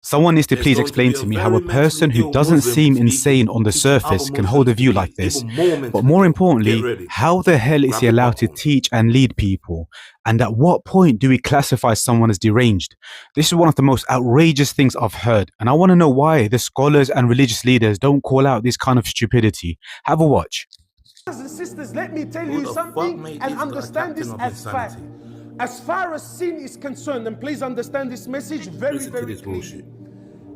Someone needs to There's please going to explain be a to me how very a person mentally who ill doesn't Muslim seem speaking, insane on the teaching other surface can hold Muslims a to view be like this. even more But mentally more ill. Get importantly, ready. how the hell is Grab he your allowed to popcorn. teach and lead people? And at what point do we classify someone as deranged? This is one of the most outrageous things I've heard, and I want to know why the scholars and religious leaders don't call out this kind of stupidity. Have a watch. Brothers and sisters, let me tell Who you the fuck something made and this guy understand captain this of as fact. insanity? As far as sin is concerned, and please understand this message very, Listen to very this clearly. bullshit.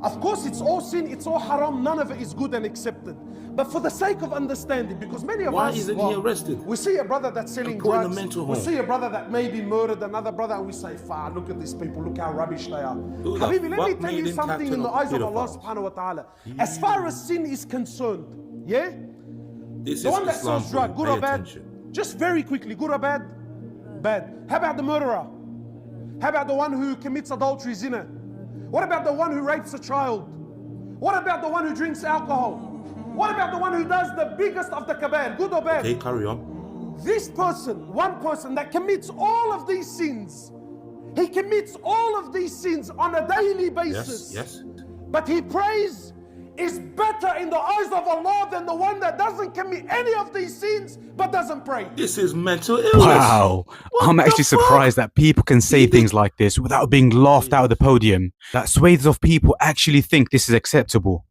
Of course, it's all sin, it's all haram, none of it is good and accepted. But for the sake of understanding, because many of Why us, isn't he arrested? we see a brother that's selling And put in a drugs, mental we home? see a brother that maybe murdered another brother, and we say, far, look at these people, look how rubbish they are. Who the Habibi, let me fuck tell made you him something captain in the of eyes of Allah pedophiles? subhanahu wa ta'ala. As far as sin is concerned, yeah? This The is one that Islam sells for you. drug, good Pay or bad? attention. Just very quickly, good or bad? Bad. How about the murderer? How about the one who commits adultery, zina? What about the one who rapes a child? What about the one who drinks alcohol? What about the one who does the biggest of the kabair? Good or bad? Okay, carry on. This person, one person that commits all of these sins, he commits all of these sins on a daily basis. Yes, yes. But he prays is better in the eyes of Allah than the one that doesn't commit any of these sins but doesn't pray. This is mental illness. Wow. I'm What the actually fuck? surprised that people can say things like this without being laughed out of the podium. That swathes of people actually think this is acceptable.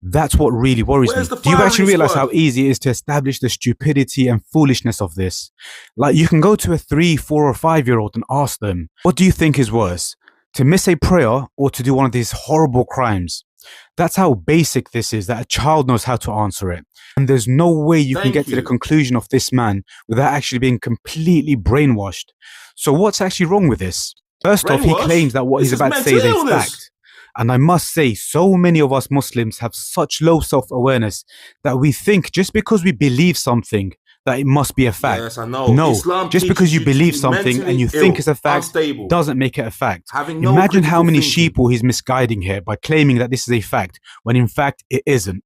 That's what really worries Where's me. the Do you actually firing realize squad? how easy it is to establish the stupidity and foolishness of this? Like, you can go to a 3, 4, or 5-year-old and ask them, what do you think is worse? To miss a prayer or to do one of these horrible crimes? That's how basic this is, that a child knows how to answer it. And there's no way you can Thank get to the you. conclusion of this man without actually being completely brainwashed. So what's actually wrong with this? First off, he Brainwashed? claims that what This he's is about to say is mental a illness. fact. And I must say, so many of us Muslims have such low self-awareness that we think just because we believe something, that it must be a fact. Yes, I know. No, Islam just because teaches you you to believe be something and mentally you think ill, it's a fact unstable, doesn't make it a fact. having no Imagine how critical many thinking. sheeple he's misguiding here by claiming that this is a fact, when in fact it isn't.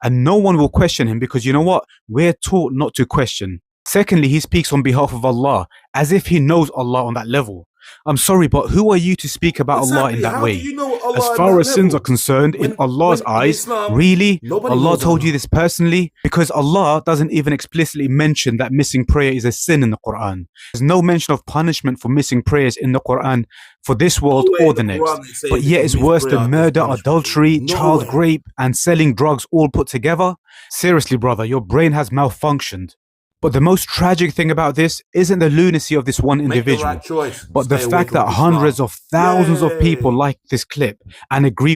And no one will question him because you know what? We're taught not to question. Secondly, he speaks on behalf of Allah as if he knows Allah on that level. I'm sorry, but who are you to speak about Allah in Exactly. that How way? do you know Allah As at far that as sins level? are concerned, in Allah's when in eyes, Islam, really, nobody Allah knows told you Allah. this personally? Because Allah doesn't even explicitly mention that missing prayer is a sin in the Quran. There's no mention of punishment for missing prayers in the Quran for this world Nowhere or in the the next. Quran it says But if yet you it's miss worse prayer, than there's murder, punishment for you. adultery, child Nowhere. rape, and selling drugs all put together. Seriously, brother, your brain has malfunctioned. But the most tragic thing about this isn't the lunacy of this one Make the individual, right choice. but the Stay away fact from that Islam. hundreds of thousands of people Yay. like this clip and agree